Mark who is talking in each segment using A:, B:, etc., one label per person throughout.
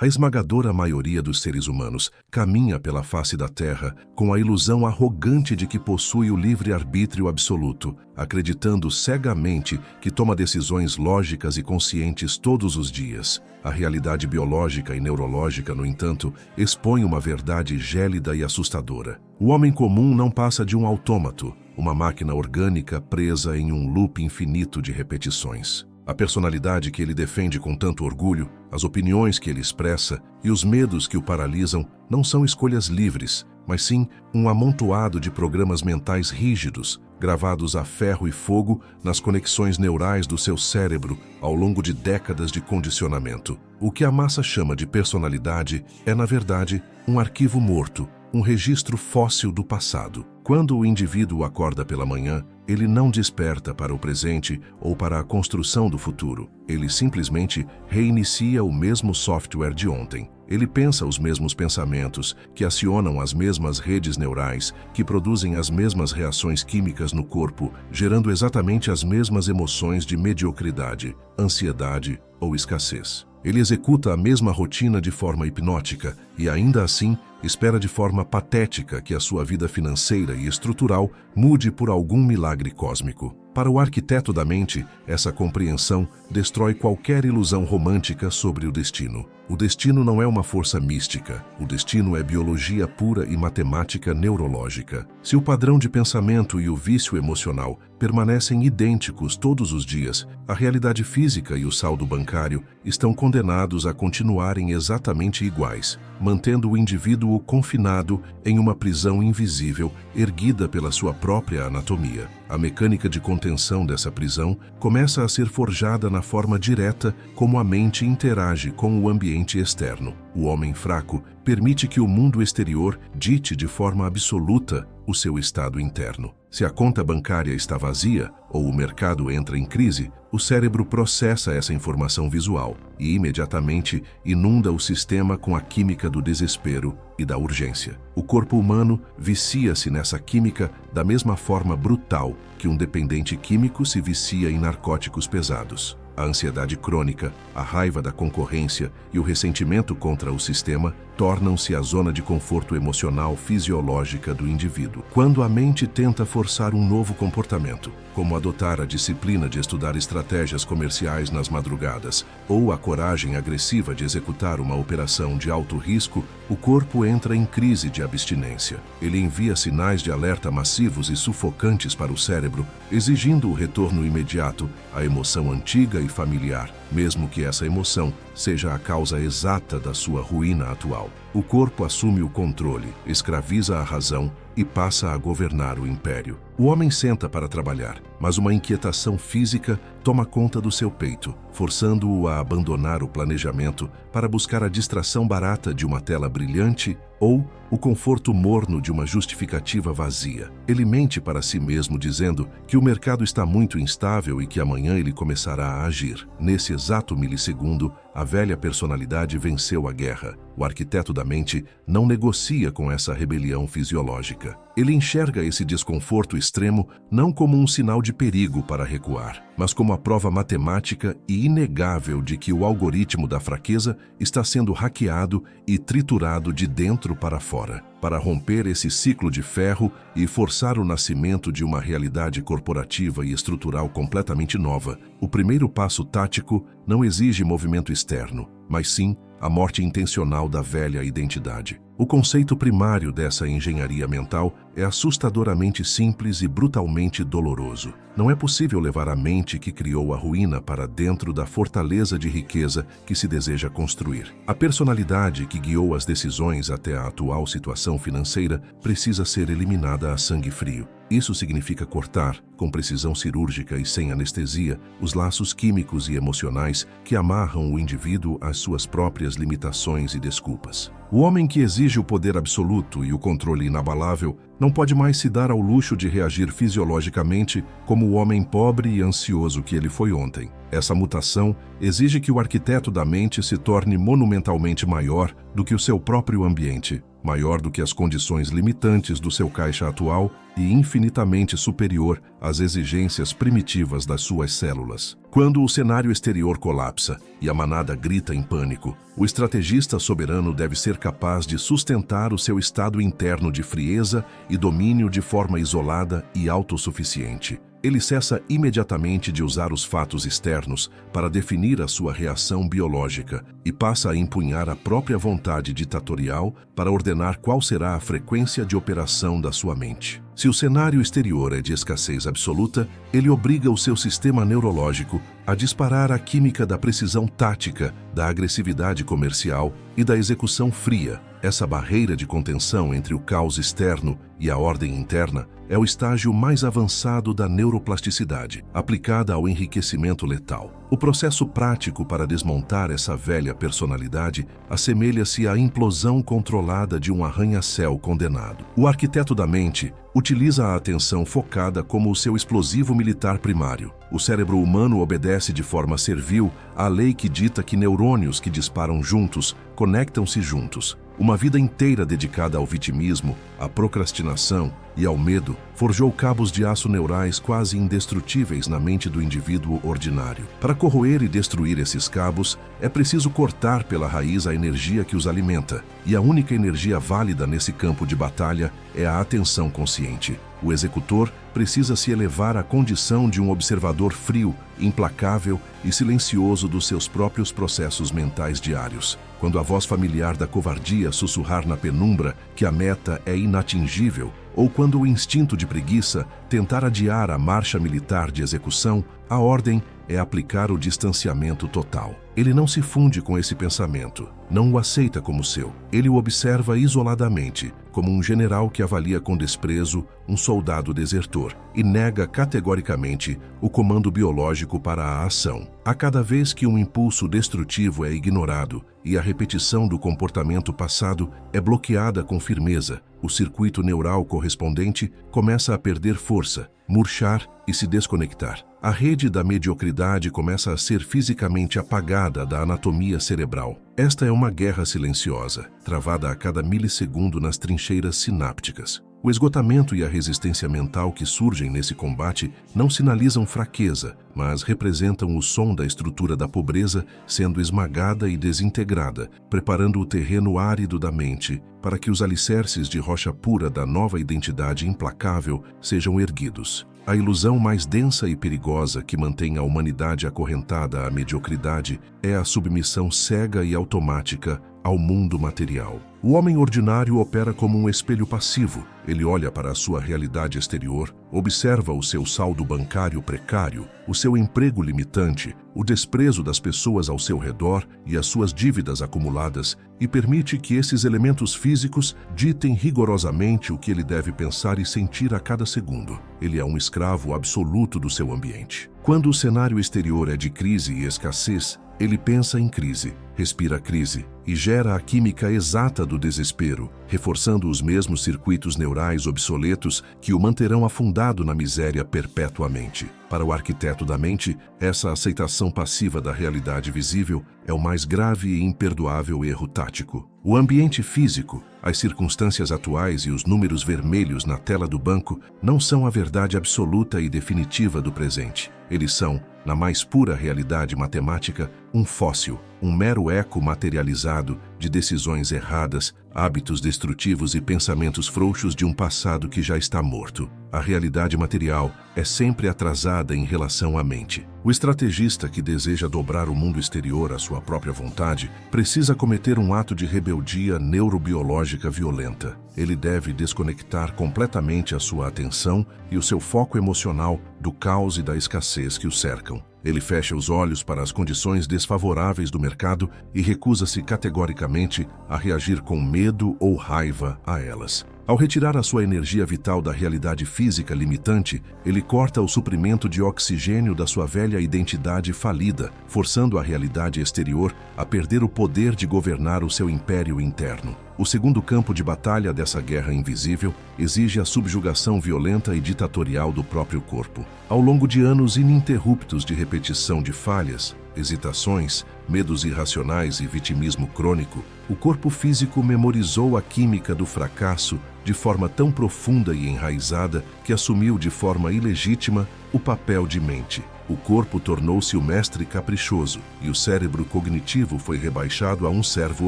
A: A esmagadora maioria dos seres humanos caminha pela face da Terra com a ilusão arrogante de que possui o livre-arbítrio absoluto, acreditando cegamente que toma decisões lógicas e conscientes todos os dias. A realidade biológica e neurológica, no entanto, expõe uma verdade gélida e assustadora. O homem comum não passa de um autômato, uma máquina orgânica presa em um loop infinito de repetições. A personalidade que ele defende com tanto orgulho, as opiniões que ele expressa e os medos que o paralisam não são escolhas livres, mas sim um amontoado de programas mentais rígidos, gravados a ferro e fogo nas conexões neurais do seu cérebro ao longo de décadas de condicionamento. O que a massa chama de personalidade é, na verdade, um arquivo morto, um registro fóssil do passado. Quando o indivíduo acorda pela manhã, ele não desperta para o presente ou para a construção do futuro. Ele simplesmente reinicia o mesmo software de ontem. Ele pensa os mesmos pensamentos, que acionam as mesmas redes neurais, que produzem as mesmas reações químicas no corpo, gerando exatamente as mesmas emoções de mediocridade, ansiedade ou escassez. Ele executa a mesma rotina de forma hipnótica e, ainda assim, espera de forma patética que a sua vida financeira e estrutural mude por algum milagre cósmico. Para o arquiteto da mente, essa compreensão destrói qualquer ilusão romântica sobre o destino. O destino não é uma força mística. O destino é biologia pura e matemática neurológica. Se o padrão de pensamento e o vício emocional permanecem idênticos todos os dias, a realidade física e o saldo bancário estão condenados a continuarem exatamente iguais, mantendo o indivíduo confinado em uma prisão invisível erguida pela sua própria anatomia. A mecânica de contenção dessa prisão começa a ser forjada na forma direta como a mente interage com o ambiente externo. O homem fraco permite que o mundo exterior dite de forma absoluta o seu estado interno. Se a conta bancária está vazia ou o mercado entra em crise, o cérebro processa essa informação visual e imediatamente inunda o sistema com a química do desespero e da urgência. O corpo humano vicia-se nessa química da mesma forma brutal que um dependente químico se vicia em narcóticos pesados. A ansiedade crônica, a raiva da concorrência e o ressentimento contra o sistema tornam-se a zona de conforto emocional fisiológica do indivíduo. Quando a mente tenta forçar um novo comportamento, como adotar a disciplina de estudar estratégias comerciais nas madrugadas ou a coragem agressiva de executar uma operação de alto risco, o corpo entra em crise de abstinência. Ele envia sinais de alerta massivos e sufocantes para o cérebro, exigindo o retorno imediato à emoção antiga e familiar, mesmo que essa emoção seja a causa exata da sua ruína atual. O corpo assume o controle, escraviza a razão e passa a governar o império. O homem senta para trabalhar, mas uma inquietação física toma conta do seu peito, forçando-o a abandonar o planejamento para buscar a distração barata de uma tela brilhante ou o conforto morno de uma justificativa vazia. Ele mente para si mesmo dizendo que o mercado está muito instável e que amanhã ele começará a agir. Nesse exato milissegundo, a velha personalidade venceu a guerra. O arquiteto da mente não negocia com essa rebelião fisiológica. Ele enxerga esse desconforto extremo não como um sinal de perigo para recuar, mas como a prova matemática e inegável de que o algoritmo da fraqueza está sendo hackeado e triturado de dentro para fora. Para romper esse ciclo de ferro e forçar o nascimento de uma realidade corporativa e estrutural completamente nova, o primeiro passo tático não exige movimento externo, mas sim a morte intencional da velha identidade. O conceito primário dessa engenharia mental é assustadoramente simples e brutalmente doloroso. Não é possível levar a mente que criou a ruína para dentro da fortaleza de riqueza que se deseja construir. A personalidade que guiou as decisões até a atual situação financeira precisa ser eliminada a sangue frio. Isso significa cortar, com precisão cirúrgica e sem anestesia, os laços químicos e emocionais que amarram o indivíduo às suas próprias limitações e desculpas. O homem que exige o poder absoluto e o controle inabalável não pode mais se dar ao luxo de reagir fisiologicamente como o homem pobre e ansioso que ele foi ontem. Essa mutação exige que o arquiteto da mente se torne monumentalmente maior do que o seu próprio ambiente, maior do que as condições limitantes do seu caixa atual e infinitamente superior às exigências primitivas das suas células. Quando o cenário exterior colapsa e a manada grita em pânico, o estrategista soberano deve ser capaz de sustentar o seu estado interno de frieza e domínio de forma isolada e autossuficiente. Ele cessa imediatamente de usar os fatos externos para definir a sua reação biológica e passa a empunhar a própria vontade ditatorial para ordenar qual será a frequência de operação da sua mente. Se o cenário exterior é de escassez absoluta, ele obriga o seu sistema neurológico a disparar a química da precisão tática, da agressividade comercial e da execução fria. Essa barreira de contenção entre o caos externo e a ordem interna é o estágio mais avançado da neuroplasticidade, aplicada ao enriquecimento letal. O processo prático para desmontar essa velha personalidade assemelha-se à implosão controlada de um arranha-céu condenado. O arquiteto da mente utiliza a atenção focada como o seu explosivo militar primário. O cérebro humano obedece de forma servil à lei que dita que neurônios que disparam juntos conectam-se juntos. Uma vida inteira dedicada ao vitimismo, à procrastinação e ao medo forjou cabos de aço neurais quase indestrutíveis na mente do indivíduo ordinário. Para corroer e destruir esses cabos, é preciso cortar pela raiz a energia que os alimenta, e a única energia válida nesse campo de batalha é a atenção consciente. O executor precisa se elevar à condição de um observador frio, implacável e silencioso dos seus próprios processos mentais diários. Quando a voz familiar da covardia sussurrar na penumbra que a meta é inatingível, ou quando o instinto de preguiça tentar adiar a marcha militar de execução, a ordem é aplicar o distanciamento total. Ele não se funde com esse pensamento, não o aceita como seu. Ele o observa isoladamente, como um general que avalia com desprezo um soldado desertor e nega categoricamente o comando biológico para a ação. A cada vez que um impulso destrutivo é ignorado e a repetição do comportamento passado é bloqueada com firmeza, o circuito neural correspondente começa a perder força, murchar e se desconectar. A rede da mediocridade começa a ser fisicamente apagada da anatomia cerebral. Esta é uma guerra silenciosa, travada a cada milissegundo nas trincheiras sinápticas. O esgotamento e a resistência mental que surgem nesse combate não sinalizam fraqueza, mas representam o som da estrutura da pobreza sendo esmagada e desintegrada, preparando o terreno árido da mente para que os alicerces de rocha pura da nova identidade implacável sejam erguidos. A ilusão mais densa e perigosa que mantém a humanidade acorrentada à mediocridade é a submissão cega e automática ao mundo material. O homem ordinário opera como um espelho passivo. Ele olha para a sua realidade exterior, observa o seu saldo bancário precário, o seu emprego limitante, o desprezo das pessoas ao seu redor e as suas dívidas acumuladas e permite que esses elementos físicos ditem rigorosamente o que ele deve pensar e sentir a cada segundo. Ele é um escravo absoluto do seu ambiente. Quando o cenário exterior é de crise e escassez, ele pensa em crise, respira crise e gera a química exata do desespero, reforçando os mesmos circuitos neurais obsoletos que o manterão afundado na miséria perpetuamente. Para o arquiteto da mente, essa aceitação passiva da realidade visível é o mais grave e imperdoável erro tático. O ambiente físico, as circunstâncias atuais e os números vermelhos na tela do banco não são a verdade absoluta e definitiva do presente. Eles são, na mais pura realidade matemática, um fóssil, um mero eco materializado de decisões erradas, hábitos destrutivos e pensamentos frouxos de um passado que já está morto. A realidade material é sempre atrasada em relação à mente. O estrategista que deseja dobrar o mundo exterior à sua própria vontade precisa cometer um ato de rebeldia neurobiológica violenta. Ele deve desconectar completamente a sua atenção e o seu foco emocional do caos e da escassez que o cercam. Ele fecha os olhos para as condições desfavoráveis do mercado e recusa-se categoricamente a reagir com medo ou raiva a elas. Ao retirar a sua energia vital da realidade física limitante, ele corta o suprimento de oxigênio da sua velha identidade falida, forçando a realidade exterior a perder o poder de governar o seu império interno. O segundo campo de batalha dessa guerra invisível exige a subjugação violenta e ditatorial do próprio corpo. Ao longo de anos ininterruptos de repetição de falhas, hesitações, medos irracionais e vitimismo crônico, o corpo físico memorizou a química do fracasso de forma tão profunda e enraizada que assumiu de forma ilegítima o papel de mente. O corpo tornou-se o mestre caprichoso e o cérebro cognitivo foi rebaixado a um servo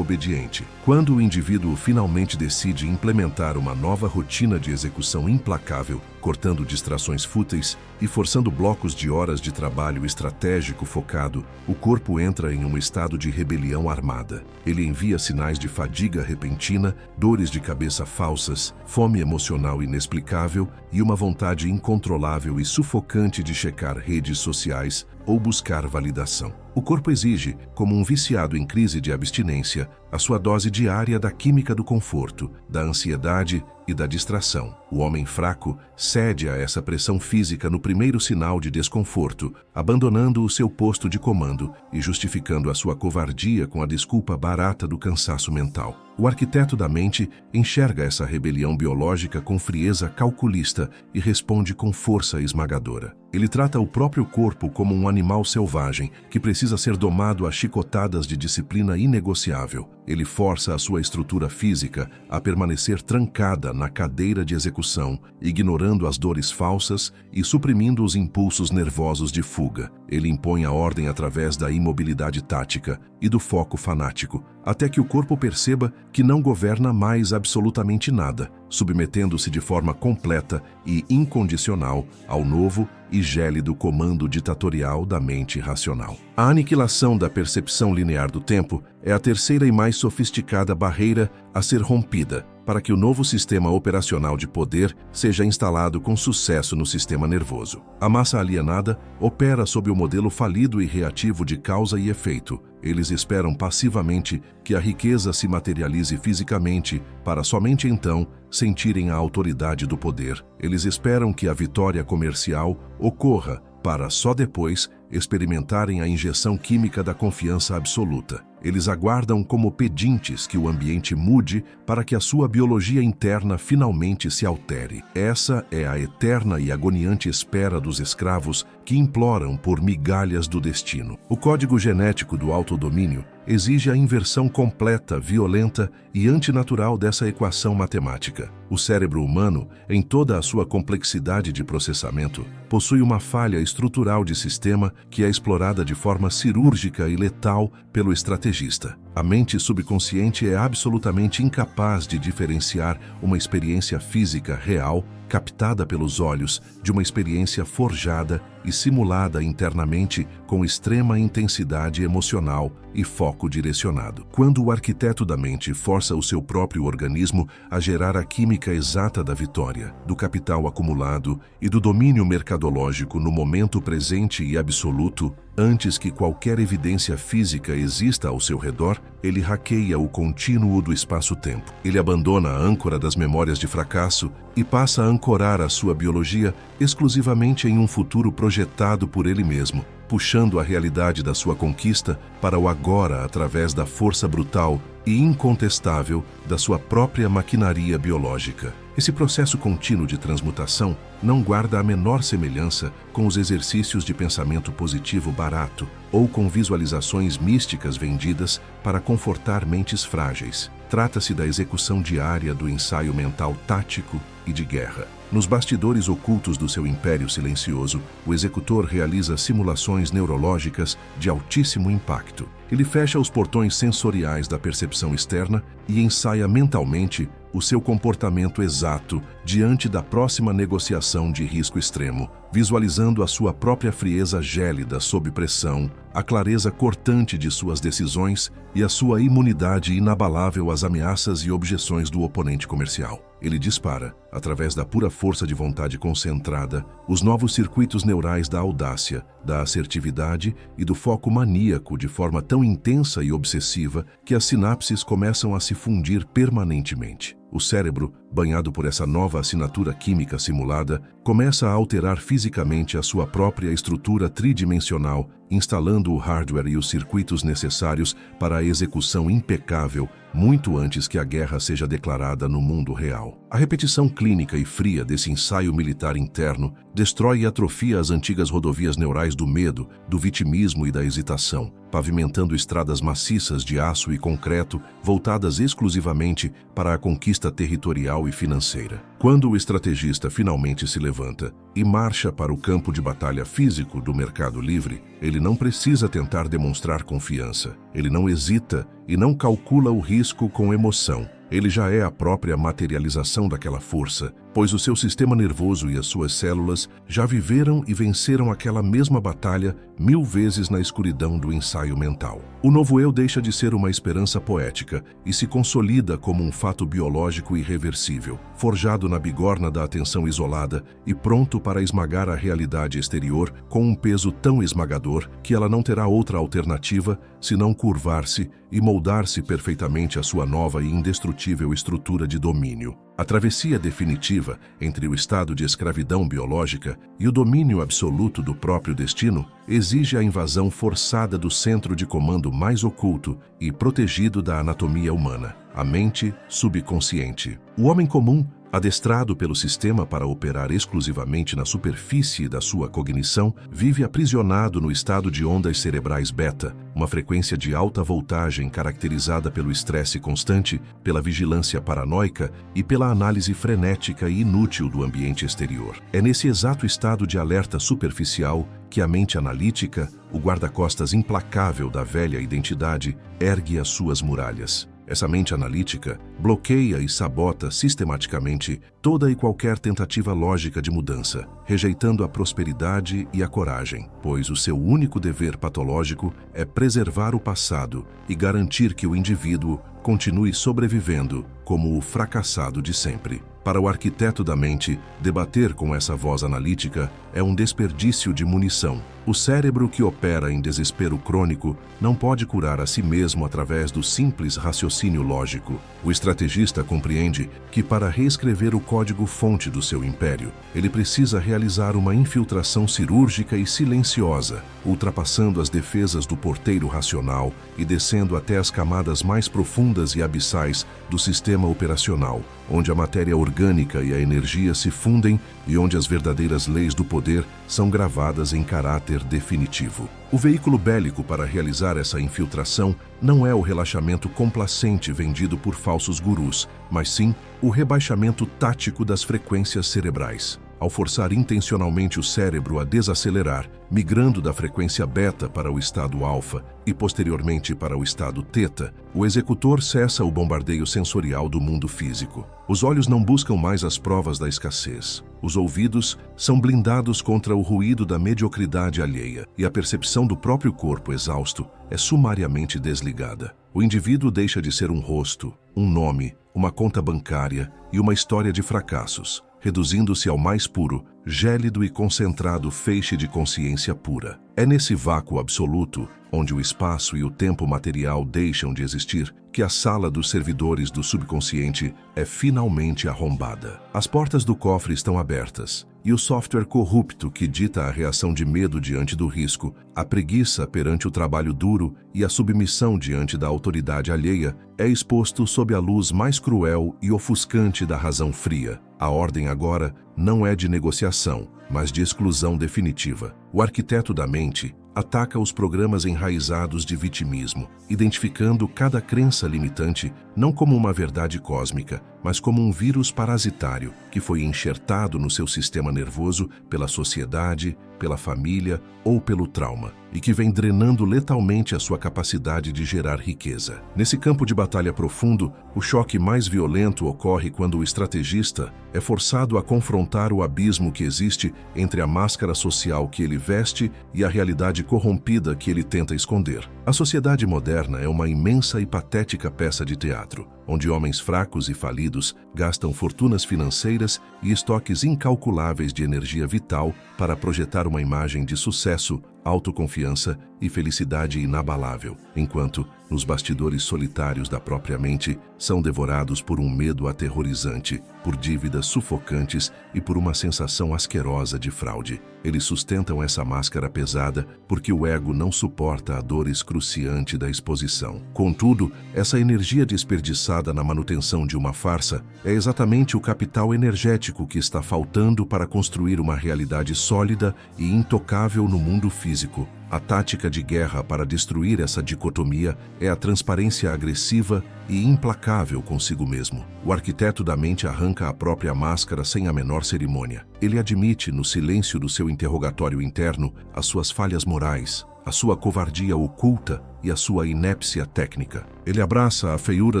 A: obediente. Quando o indivíduo finalmente decide implementar uma nova rotina de execução implacável, cortando distrações fúteis e forçando blocos de horas de trabalho estratégico focado, o corpo entra em um estado de rebelião armada. Ele envia sinais de fadiga repentina, dores de cabeça falsas, fome emocional inexplicável e uma vontade incontrolável e sufocante de checar redes sociais ou buscar validação. O corpo exige, como um viciado em crise de abstinência, a sua dose diária da química do conforto, da ansiedade e da distração. O homem fraco cede a essa pressão física no primeiro sinal de desconforto, abandonando o seu posto de comando e justificando a sua covardia com a desculpa barata do cansaço mental. O arquiteto da mente enxerga essa rebelião biológica com frieza calculista e responde com força esmagadora. Ele trata o próprio corpo como um animal selvagem que precisa ser domado a chicotadas de disciplina inegociável. Ele força a sua estrutura física a permanecer trancada na cadeira de execução, ignorando as dores falsas e suprimindo os impulsos nervosos de fuga. Ele impõe a ordem através da imobilidade tática e do foco fanático, até que o corpo perceba que não governa mais absolutamente nada, submetendo-se de forma completa e incondicional ao novo e gélido comando ditatorial da mente racional. A aniquilação da percepção linear do tempo é a terceira e mais sofisticada barreira a ser rompida para que o novo sistema operacional de poder seja instalado com sucesso no sistema nervoso. A massa alienada opera sob o modelo falido e reativo de causa e efeito. Eles esperam passivamente que a riqueza se materialize fisicamente para somente então sentirem a autoridade do poder. Eles esperam que a vitória comercial ocorra para só depois experimentarem a injeção química da confiança absoluta. Eles aguardam como pedintes que o ambiente mude para que a sua biologia interna finalmente se altere. Essa é a eterna e agoniante espera dos escravos que imploram por migalhas do destino. O código genético do autodomínio exige a inversão completa, violenta e antinatural dessa equação matemática. O cérebro humano, em toda a sua complexidade de processamento, possui uma falha estrutural de sistema que é explorada de forma cirúrgica e letal pelo estrategista. A mente subconsciente é absolutamente incapaz de diferenciar uma experiência física real, captada pelos olhos, de uma experiência forjada e simulada internamente com extrema intensidade emocional e foco direcionado. Quando o arquiteto da mente força o seu próprio organismo a gerar a química exata da vitória, do capital acumulado e do domínio mercadológico no momento presente e absoluto, antes que qualquer evidência física exista ao seu redor, ele hackeia o contínuo do espaço-tempo. Ele abandona a âncora das memórias de fracasso e passa a ancorar a sua biologia exclusivamente em um futuro projetado por ele mesmo, puxando a realidade da sua conquista para o agora através da força brutal e incontestável da sua própria maquinaria biológica. Esse processo contínuo de transmutação não guarda a menor semelhança com os exercícios de pensamento positivo barato ou com visualizações místicas vendidas para confortar mentes frágeis. Trata-se da execução diária do ensaio mental tático e de guerra. Nos bastidores ocultos do seu império silencioso, o executor realiza simulações neurológicas de altíssimo impacto. Ele fecha os portões sensoriais da percepção externa e ensaia mentalmente o seu comportamento exato diante da próxima negociação de risco extremo, visualizando a sua própria frieza gélida sob pressão, a clareza cortante de suas decisões e a sua imunidade inabalável às ameaças e objeções do oponente comercial. Ele dispara, através da pura força de vontade concentrada, os novos circuitos neurais da audácia, da assertividade e do foco maníaco de forma tão intensa e obsessiva que as sinapses começam a se fundir permanentemente. O cérebro, banhado por essa nova assinatura química simulada, Começa a alterar fisicamente a sua própria estrutura tridimensional, instalando o hardware e os circuitos necessários para a execução impecável, muito antes que a guerra seja declarada no mundo real. A repetição clínica e fria desse ensaio militar interno destrói e atrofia as antigas rodovias neurais do medo, do vitimismo e da hesitação, pavimentando estradas maciças de aço e concreto voltadas exclusivamente para a conquista territorial e financeira. Quando o estrategista finalmente se levanta e marcha para o campo de batalha físico do mercado livre, ele não precisa tentar demonstrar confiança. Ele não hesita e não calcula o risco com emoção. Ele já é a própria materialização daquela força, pois o seu sistema nervoso e as suas células já viveram e venceram aquela mesma batalha 1000 vezes na escuridão do ensaio mental. O novo eu deixa de ser uma esperança poética e se consolida como um fato biológico irreversível, forjado na bigorna da atenção isolada e pronto para esmagar a realidade exterior com um peso tão esmagador que ela não terá outra alternativa senão curvar-se e moldar-se perfeitamente à sua nova e indestrutível estrutura de domínio. A travessia definitiva entre o estado de escravidão biológica e o domínio absoluto do próprio destino exige a invasão forçada do centro de comando mais oculto e protegido da anatomia humana, a mente subconsciente. O homem comum, adestrado pelo sistema para operar exclusivamente na superfície da sua cognição, vive aprisionado no estado de ondas cerebrais beta, uma frequência de alta voltagem caracterizada pelo estresse constante, pela vigilância paranoica e pela análise frenética e inútil do ambiente exterior. É nesse exato estado de alerta superficial que a mente analítica, o guarda-costas implacável da velha identidade, ergue as suas muralhas. Essa mente analítica bloqueia e sabota sistematicamente toda e qualquer tentativa lógica de mudança, rejeitando a prosperidade e a coragem, pois o seu único dever patológico é preservar o passado e garantir que o indivíduo continue sobrevivendo como o fracassado de sempre. Para o arquiteto da mente, debater com essa voz analítica é um desperdício de munição. O cérebro que opera em desespero crônico não pode curar a si mesmo através do simples raciocínio lógico. O estrategista compreende que para reescrever o código-fonte do seu império, ele precisa realizar uma infiltração cirúrgica e silenciosa, ultrapassando as defesas do porteiro racional e descendo até as camadas mais profundas e abissais do sistema operacional, onde a matéria orgânica e a energia se fundem e onde as verdadeiras leis do poder são gravadas em caráter definitivo. O veículo bélico para realizar essa infiltração não é o relaxamento complacente vendido por falsos gurus, mas sim o rebaixamento tático das frequências cerebrais. Ao forçar intencionalmente o cérebro a desacelerar, migrando da frequência beta para o estado alfa e posteriormente para o estado teta, o executor cessa o bombardeio sensorial do mundo físico. Os olhos não buscam mais as provas da escassez. Os ouvidos são blindados contra o ruído da mediocridade alheia e a percepção do próprio corpo exausto é sumariamente desligada. O indivíduo deixa de ser um rosto, um nome, uma conta bancária e uma história de fracassos, reduzindo-se ao mais puro, gélido e concentrado feixe de consciência pura. É nesse vácuo absoluto, onde o espaço e o tempo material deixam de existir, que a sala dos servidores do subconsciente é finalmente arrombada. As portas do cofre estão abertas, e o software corrupto que dita a reação de medo diante do risco, a preguiça perante o trabalho duro e a submissão diante da autoridade alheia é exposto sob a luz mais cruel e ofuscante da razão fria. A ordem agora não é de negociação, mas de exclusão definitiva. O arquiteto da mente ataca os programas enraizados de vitimismo, identificando cada crença limitante não como uma verdade cósmica, mas como um vírus parasitário que foi enxertado no seu sistema nervoso pela sociedade, pela família ou pelo trauma, e que vem drenando letalmente a sua capacidade de gerar riqueza. Nesse campo de batalha profundo, o choque mais violento ocorre quando o estrategista é forçado a confrontar o abismo que existe entre a máscara social que ele veste e a realidade corrompida que ele tenta esconder. A sociedade moderna é uma imensa e patética peça de teatro, onde homens fracos e falidos gastam fortunas financeiras e estoques incalculáveis de energia vital para projetar uma imagem de sucesso, autoconfiança e felicidade inabalável, enquanto, nos bastidores solitários da própria mente, são devorados por um medo aterrorizante, por dívidas sufocantes e por uma sensação asquerosa de fraude. Eles sustentam essa máscara pesada porque o ego não suporta a dor excruciante da exposição. Contudo, essa energia desperdiçada na manutenção de uma farsa é exatamente o capital energético que está faltando para construir uma realidade sólida e intocável no mundo físico. A tática de guerra para destruir essa dicotomia é a transparência agressiva e implacável consigo mesmo. O arquiteto da mente arranca a própria máscara sem a menor cerimônia. Ele admite, no silêncio do seu interrogatório interno, as suas falhas morais, a sua covardia oculta e a sua inépcia técnica. Ele abraça a feiura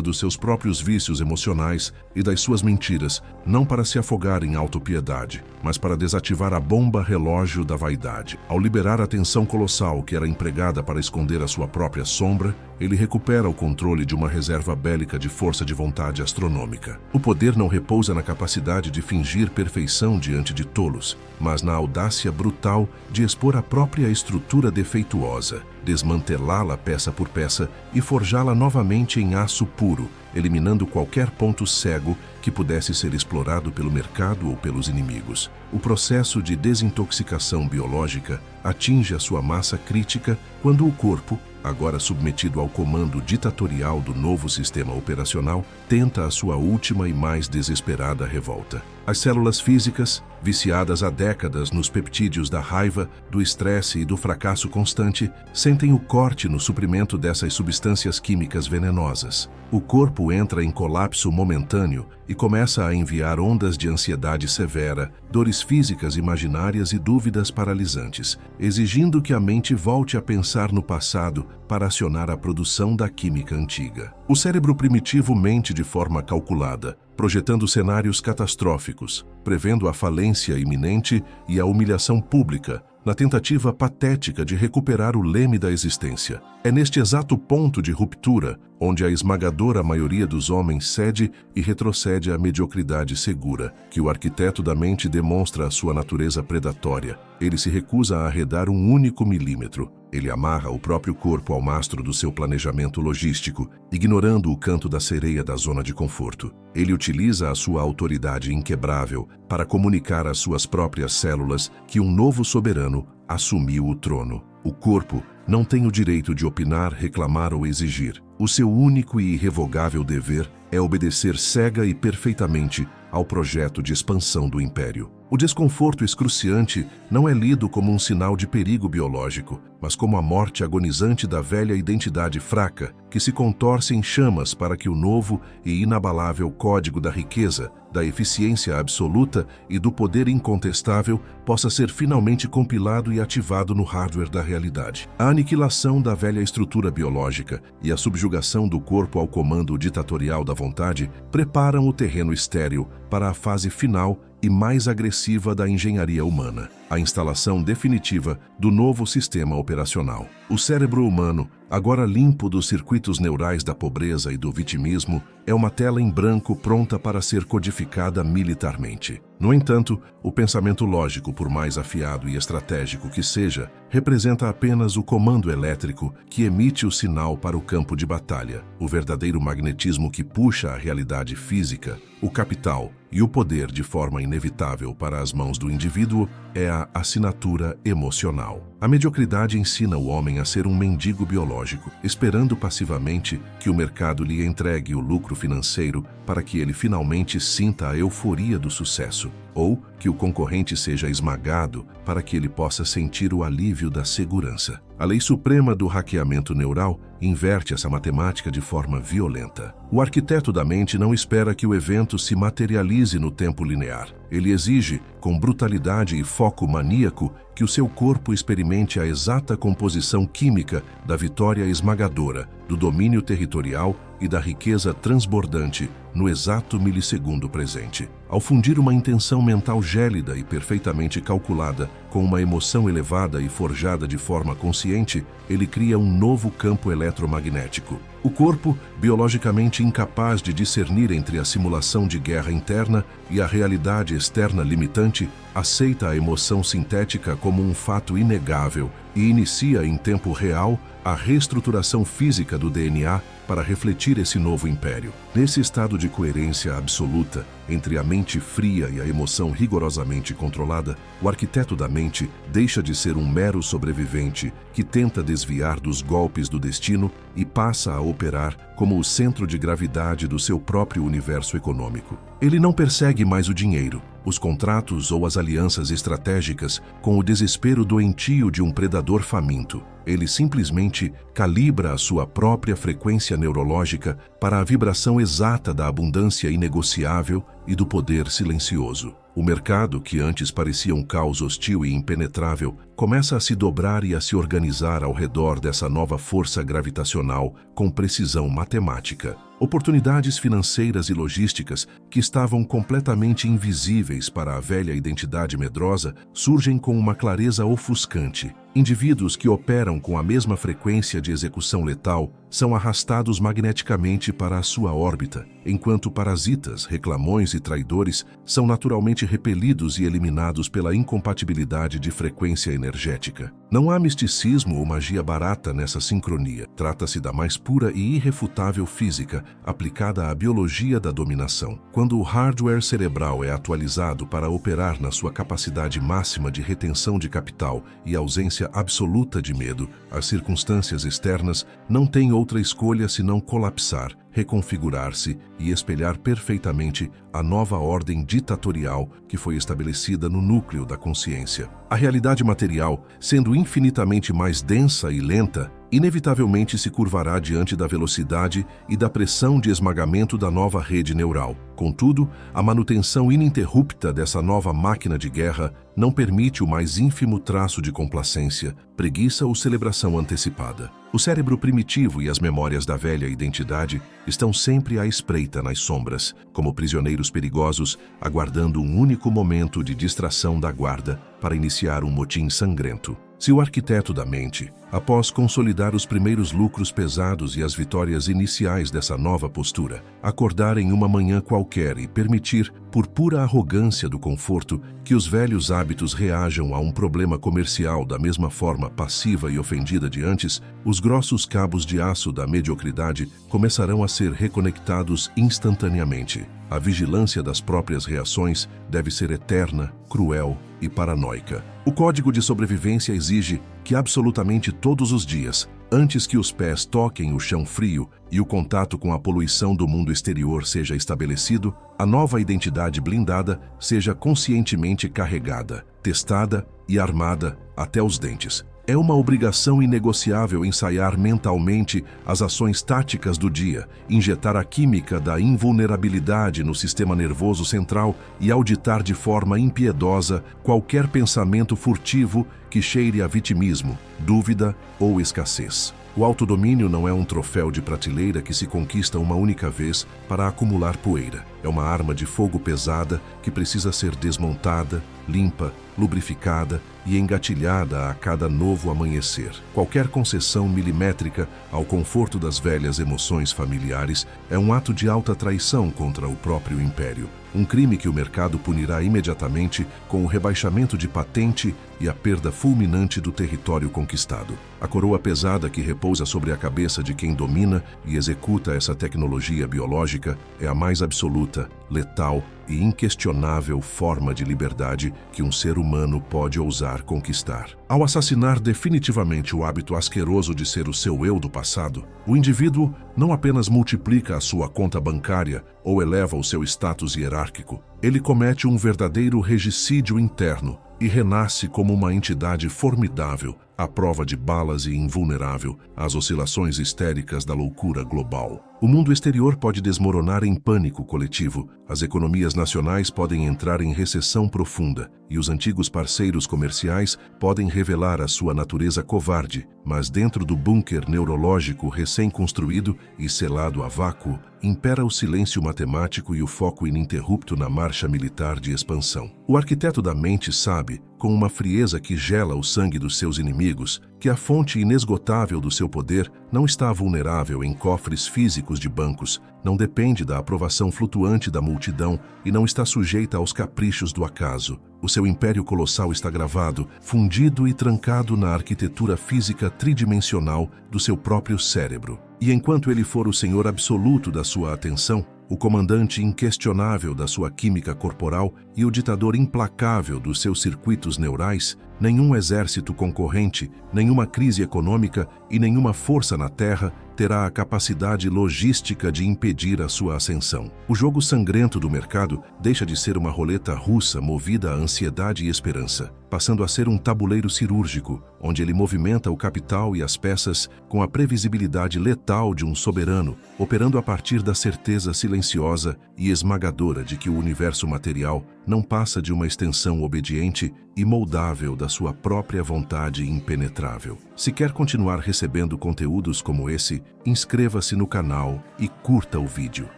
A: dos seus próprios vícios emocionais e das suas mentiras, não para se afogar em autopiedade, mas para desativar a bomba relógio da vaidade. Ao liberar a tensão colossal que era empregada para esconder a sua própria sombra, ele recupera o controle de uma reserva bélica de força de vontade astronômica. O poder não repousa na capacidade de fingir perfeição diante de tolos, mas na audácia brutal de expor a própria estrutura defeituosa, desmantelá-la peça por peça e forjá-la novamente em aço puro, eliminando qualquer ponto cego que pudesse ser explorado pelo mercado ou pelos inimigos. O processo de desintoxicação biológica atinge a sua massa crítica quando o corpo, agora submetido ao comando ditatorial do novo sistema operacional, tenta a sua última e mais desesperada revolta. As células físicas, viciadas há décadas nos peptídeos da raiva, do estresse e do fracasso constante, sentem o corte no suprimento dessas substâncias químicas venenosas. O corpo entra em colapso momentâneo e começa a enviar ondas de ansiedade severa, dores físicas imaginárias e dúvidas paralisantes, exigindo que a mente volte a pensar no passado para acionar a produção da química antiga. O cérebro primitivo mente de forma calculada, projetando cenários catastróficos, prevendo a falência iminente e a humilhação pública, na tentativa patética de recuperar o leme da existência. É neste exato ponto de ruptura onde a esmagadora maioria dos homens cede e retrocede à mediocridade segura, que o arquiteto da mente demonstra a sua natureza predatória. Ele se recusa a arredar um único milímetro. Ele amarra o próprio corpo ao mastro do seu planejamento logístico, ignorando o canto da sereia da zona de conforto. Ele utiliza a sua autoridade inquebrável para comunicar às suas próprias células que um novo soberano assumiu o trono. O corpo não tem o direito de opinar, reclamar ou exigir. O seu único e irrevogável dever é obedecer cega e perfeitamente ao projeto de expansão do império. O desconforto excruciante não é lido como um sinal de perigo biológico, mas como a morte agonizante da velha identidade fraca, que se contorce em chamas para que o novo e inabalável código da riqueza, da eficiência absoluta e do poder incontestável possa ser finalmente compilado e ativado no hardware da realidade. A aniquilação da velha estrutura biológica e a subjugação do corpo ao comando ditatorial da vontade preparam o terreno estéril para a fase final e mais agressiva da engenharia humana, a instalação definitiva do novo sistema operacional. O cérebro humano, agora limpo dos circuitos neurais da pobreza e do vitimismo, é uma tela em branco pronta para ser codificada militarmente. No entanto, o pensamento lógico, por mais afiado e estratégico que seja, representa apenas o comando elétrico que emite o sinal para o campo de batalha. O verdadeiro magnetismo que puxa a realidade física, o capital e o poder de forma inevitável para as mãos do indivíduo é a assinatura emocional. A mediocridade ensina o homem a ser um mendigo biológico, esperando passivamente que o mercado lhe entregue o lucro financeiro para que ele finalmente sinta a euforia do sucesso, ou que o concorrente seja esmagado para que ele possa sentir o alívio da segurança. A lei suprema do hackeamento neural inverte essa matemática de forma violenta. O arquiteto da mente não espera que o evento se materialize no tempo linear. Ele exige, com brutalidade e foco maníaco, que o seu corpo experimente a exata composição química da vitória esmagadora, do domínio territorial e da riqueza transbordante no exato milissegundo presente. Ao fundir uma intenção mental gélida e perfeitamente calculada com uma emoção elevada e forjada de forma consciente, ele cria um novo campo eletromagnético. O corpo, biologicamente incapaz de discernir entre a simulação de guerra interna e a realidade externa limitante, aceita a emoção sintética como um fato inegável e inicia em tempo real a reestruturação física do DNA para refletir esse novo império. Nesse estado de coerência absoluta entre a mente fria e a emoção rigorosamente controlada, o arquiteto da mente deixa de ser um mero sobrevivente que tenta desviar dos golpes do destino e passa a operar como o centro de gravidade do seu próprio universo econômico. Ele não persegue mais o dinheiro, os contratos ou as alianças estratégicas com o desespero doentio de um predador faminto. Ele simplesmente calibra a sua própria frequência neurológica para a vibração exata da abundância inegociável e do poder silencioso. O mercado, que antes parecia um caos hostil e impenetrável, começa a se dobrar e a se organizar ao redor dessa nova força gravitacional com precisão matemática. Oportunidades financeiras e logísticas que estavam completamente invisíveis para a velha identidade medrosa surgem com uma clareza ofuscante. Indivíduos que operam com a mesma frequência de execução letal são arrastados magneticamente para a sua órbita, enquanto parasitas, reclamões e traidores são naturalmente repelidos e eliminados pela incompatibilidade de frequência energética. Não há misticismo ou magia barata nessa sincronia. Trata-se da mais pura e irrefutável física aplicada à biologia da dominação. Quando o hardware cerebral é atualizado para operar na sua capacidade máxima de retenção de capital e ausência absoluta de medo, as circunstâncias externas não têm outra escolha senão colapsar, reconfigurar-se e espelhar perfeitamente a nova ordem ditatorial que foi estabelecida no núcleo da consciência. A realidade material, sendo infinitamente mais densa e lenta, inevitavelmente se curvará diante da velocidade e da pressão de esmagamento da nova rede neural. Contudo, a manutenção ininterrupta dessa nova máquina de guerra não permite o mais ínfimo traço de complacência, preguiça ou celebração antecipada. O cérebro primitivo e as memórias da velha identidade estão sempre à espreita nas sombras, como prisioneiros perigosos, aguardando um único momento de distração da guarda para iniciar um motim sangrento. Se o arquiteto da mente, após consolidar os primeiros lucros pesados e as vitórias iniciais dessa nova postura, acordar em uma manhã qualquer e permitir, por pura arrogância do conforto, que os velhos hábitos reajam a um problema comercial da mesma forma passiva e ofendida de antes, os grossos cabos de aço da mediocridade começarão a ser reconectados instantaneamente. A vigilância das próprias reações deve ser eterna, cruel e paranoica. O código de sobrevivência exige que absolutamente todos os dias, antes que os pés toquem o chão frio e o contato com a poluição do mundo exterior seja estabelecido, a nova identidade blindada seja conscientemente carregada, testada e armada até os dentes. É uma obrigação inegociável ensaiar mentalmente as ações táticas do dia, injetar a química da invulnerabilidade no sistema nervoso central e auditar de forma impiedosa qualquer pensamento furtivo que cheire a vitimismo, dúvida ou escassez. O autodomínio não é um troféu de prateleira que se conquista uma única vez para acumular poeira. É uma arma de fogo pesada que precisa ser desmontada, limpa, lubrificada e engatilhada a cada novo amanhecer. Qualquer concessão milimétrica ao conforto das velhas emoções familiares é um ato de alta traição contra o próprio império. Um crime que o mercado punirá imediatamente com o rebaixamento de patente e a perda fulminante do território conquistado. A coroa pesada que repousa sobre a cabeça de quem domina e executa essa tecnologia biológica é a mais absoluta, letal e inquestionável forma de liberdade que um ser humano pode ousar conquistar. Ao assassinar definitivamente o hábito asqueroso de ser o seu eu do passado, o indivíduo não apenas multiplica a sua conta bancária ou eleva o seu status hierárquico, ele comete um verdadeiro regicídio interno e renasce como uma entidade formidável, à prova de balas e invulnerável às oscilações histéricas da loucura global. O mundo exterior pode desmoronar em pânico coletivo, as economias nacionais podem entrar em recessão profunda e os antigos parceiros comerciais podem revelar a sua natureza covarde, mas dentro do bunker neurológico recém-construído e selado a vácuo, impera o silêncio matemático e o foco ininterrupto na marcha militar de expansão. O arquiteto da mente sabe, com uma frieza que gela o sangue dos seus inimigos, que a fonte inesgotável do seu poder não está vulnerável em cofres físicos de bancos, não depende da aprovação flutuante da multidão e não está sujeita aos caprichos do acaso. O seu império colossal está gravado, fundido e trancado na arquitetura física tridimensional do seu próprio cérebro. E enquanto ele for o senhor absoluto da sua atenção, o comandante inquestionável da sua química corporal e o ditador implacável dos seus circuitos neurais, nenhum exército concorrente, nenhuma crise econômica e nenhuma força na Terra terá a capacidade logística de impedir a sua ascensão. O jogo sangrento do mercado deixa de ser uma roleta russa movida à ansiedade e esperança, passando a ser um tabuleiro cirúrgico, onde ele movimenta o capital e as peças com a previsibilidade letal de um soberano, operando a partir da certeza silenciosa e esmagadora de que o universo material não passa de uma extensão obediente e moldável da sua própria vontade impenetrável. Se quer continuar recebendo conteúdos como esse, inscreva-se no canal e curta o vídeo.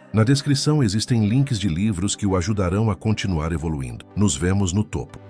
A: Na descrição existem links de livros que o ajudarão a continuar evoluindo. Nos vemos no topo.